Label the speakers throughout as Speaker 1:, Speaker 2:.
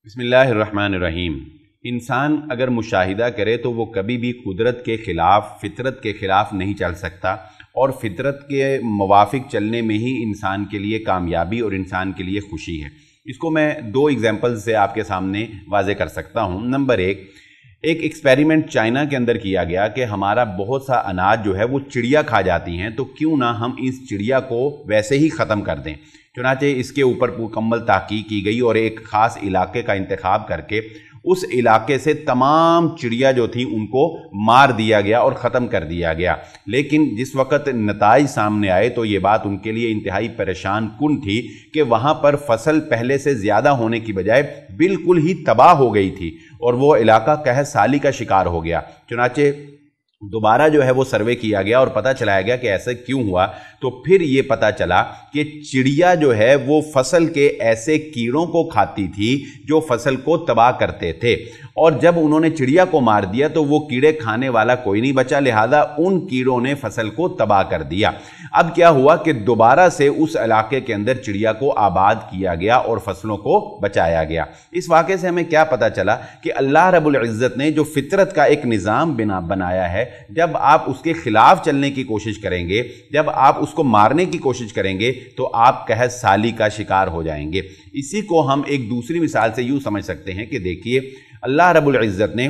Speaker 1: बिस्मिल्लाहिर्रहमानिर्रहीम। इंसान अगर मुशाहिदा करे तो वो कभी भी कुदरत के ख़िलाफ़, फ़ितरत के ख़िलाफ़ नहीं चल सकता, और फ़ितरत के मुवाफ़िक चलने में ही इंसान के लिए कामयाबी और इंसान के लिए खुशी है। इसको मैं दो एग्जांपल से आपके सामने वाज़े कर सकता हूँ। नंबर एक एक्सपेरिमेंट चाइना के अंदर किया गया कि हमारा बहुत सा अनाज जो है वो चिड़िया खा जाती हैं, तो क्यों ना हम इस चिड़िया को वैसे ही ख़त्म कर दें। चुनांचे इसके ऊपर मुकम्मल तहकीक की गई और एक ख़ास इलाके का इंतखाब करके उस इलाके से तमाम चिड़िया जो थी उनको मार दिया गया और ख़त्म कर दिया गया। लेकिन जिस वक़्त नताइज सामने आए तो ये बात उनके लिए इंतहाई परेशान कुन थी कि वहाँ पर फसल पहले से ज़्यादा होने की बजाय बिल्कुल ही तबाह हो गई थी और वो इलाका कहत साली का शिकार हो गया। चुनांचे दोबारा जो है वो सर्वे किया गया और पता चलाया गया कि ऐसा क्यों हुआ। तो फिर ये पता चला कि चिड़िया जो है वो फसल के ऐसे कीड़ों को खाती थी जो फसल को तबाह करते थे, और जब उन्होंने चिड़िया को मार दिया तो वो कीड़े खाने वाला कोई नहीं बचा, लिहाजा उन कीड़ों ने फसल को तबाह कर दिया। अब क्या हुआ कि दोबारा से उस इलाके के अंदर चिड़िया को आबाद किया गया और फसलों को बचाया गया। इस वाक़े से हमें क्या पता चला कि अल्लाह रब्बुल इज़्ज़त ने जो फितरत का एक निज़ाम बनाया है, जब आप उसके खिलाफ चलने की कोशिश करेंगे, जब आप उसको मारने की कोशिश करेंगे तो आप कहत साली का शिकार हो जाएंगे। इसी को हम एक दूसरी मिसाल से यूँ समझ सकते हैं कि देखिए, अल्लाह रब्बुल इज़्ज़त ने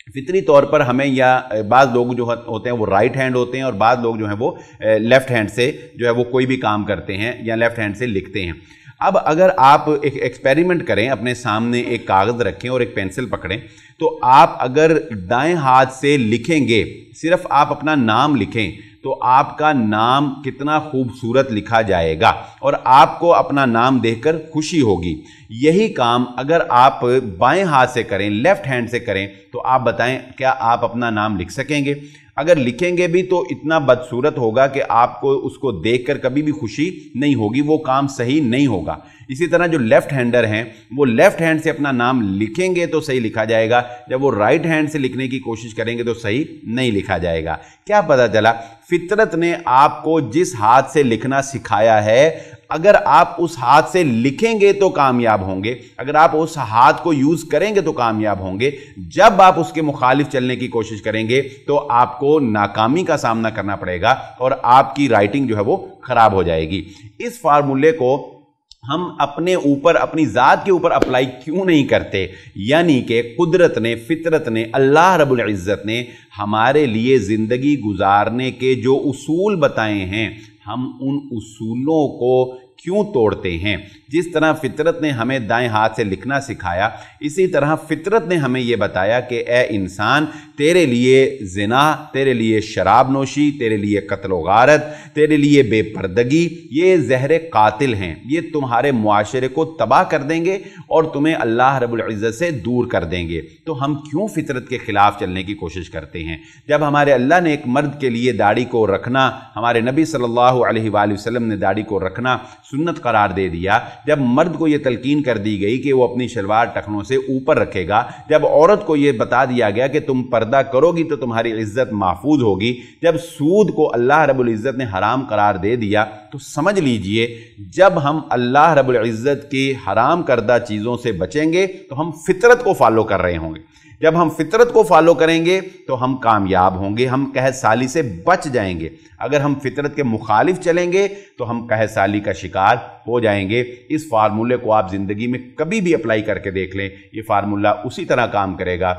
Speaker 1: फितरी तौर पर हमें, या बाज़ लोग जो होते हैं वो राइट हैंड होते हैं और बाज़ लोग जो हैं वो लेफ़्ट हैंड से जो है वो कोई भी काम करते हैं या लेफ़्ट हैंड से लिखते हैं। अब अगर आप एक एक्सपेरिमेंट करें, अपने सामने एक कागज़ रखें और एक पेंसिल पकड़ें, तो आप अगर दाएं हाथ से लिखेंगे, सिर्फ आप अपना नाम लिखें, तो आपका नाम कितना खूबसूरत लिखा जाएगा और आपको अपना नाम देखकर खुशी होगी। यही काम अगर आप बाएं हाथ से करें, लेफ़्ट हैंड से करें, तो आप बताएं क्या आप अपना नाम लिख सकेंगे? अगर लिखेंगे भी तो इतना बदसूरत होगा कि आपको उसको देखकर कभी भी खुशी नहीं होगी, वो काम सही नहीं होगा। इसी तरह जो लेफ़्ट हैंडर हैं वो लेफ़्ट हैंड से अपना नाम लिखेंगे तो सही लिखा जाएगा, जब वो राइट हैंड से लिखने की कोशिश करेंगे तो सही नहीं लिखा जाएगा। क्या पता चला? फितरत ने आपको जिस हाथ से लिखना सिखाया है, अगर आप उस हाथ से लिखेंगे तो कामयाब होंगे, अगर आप उस हाथ को यूज़ करेंगे तो कामयाब होंगे। जब आप उसके मुखालिफ चलने की कोशिश करेंगे तो आपको नाकामी का सामना करना पड़ेगा और आपकी राइटिंग जो है वो ख़राब हो जाएगी। इस फार्मूले को हम अपने ऊपर, अपनी ज़ात के ऊपर अप्लाई क्यों नहीं करते? यानी कि कुदरत ने, फितरत ने, अल्लाह रब्बुल इज़्ज़त ने हमारे लिए ज़िंदगी गुजारने के जो उसूल बताए हैं, हम उन उसूलों को क्यों तोड़ते हैं? जिस तरह फितरत ने हमें दाएं हाथ से लिखना सिखाया, इसी तरह फितरत ने हमें यह बताया कि ए इंसान, तेरे लिए ज़िना, तेरे लिए शराब नोशी, तेरे लिए कत्ल व गारत, तेरे लिए बेपर्दगी, ये ज़हर कातिल हैं। ये तुम्हारे मुआशरे को तबाह कर देंगे और तुम्हें अल्लाह रब्बुल इज़्ज़त से दूर कर देंगे। तो हम क्यों फितरत के ख़िलाफ़ चलने की कोशिश करते हैं? जब हमारे अल्लाह ने एक मर्द के लिए दाढ़ी को रखना, हमारे नबी सल्लल्लाहु अलैहि वसल्लम ने दाढ़ी को रखना सुन्नत करार दे दिया, जब मर्द को यह तलकीन कर दी गई कि वो अपनी शलवार टखनों से ऊपर रखेगा, जब औरत को यह बता दिया गया कि तुम पर्दा करोगी तो तुम्हारी इज्जत महफूज होगी, जब सूद को अल्लाह रब्बुल इज़्ज़त ने हराम करार दे दिया, तो समझ लीजिए जब हम अल्लाह रब्बुल इज़्ज़त की हराम करदा चीज़ों से बचेंगे तो हम फितरत को फॉलो कर रहे होंगे। जब हम फितरत को फॉलो करेंगे तो हम कामयाब होंगे, हम कहत साली से बच जाएंगे। अगर हम फितरत के मुखालिफ चलेंगे तो हम कहत साली का शिकार हो जाएंगे। इस फार्मूले को आप ज़िंदगी में कभी भी अप्लाई करके देख लें, ये फार्मूला उसी तरह काम करेगा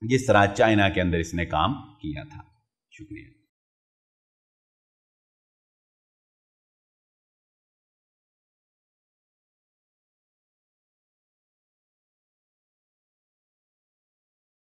Speaker 1: जिस तरह चाइना के अंदर इसने काम किया था। शुक्रिया।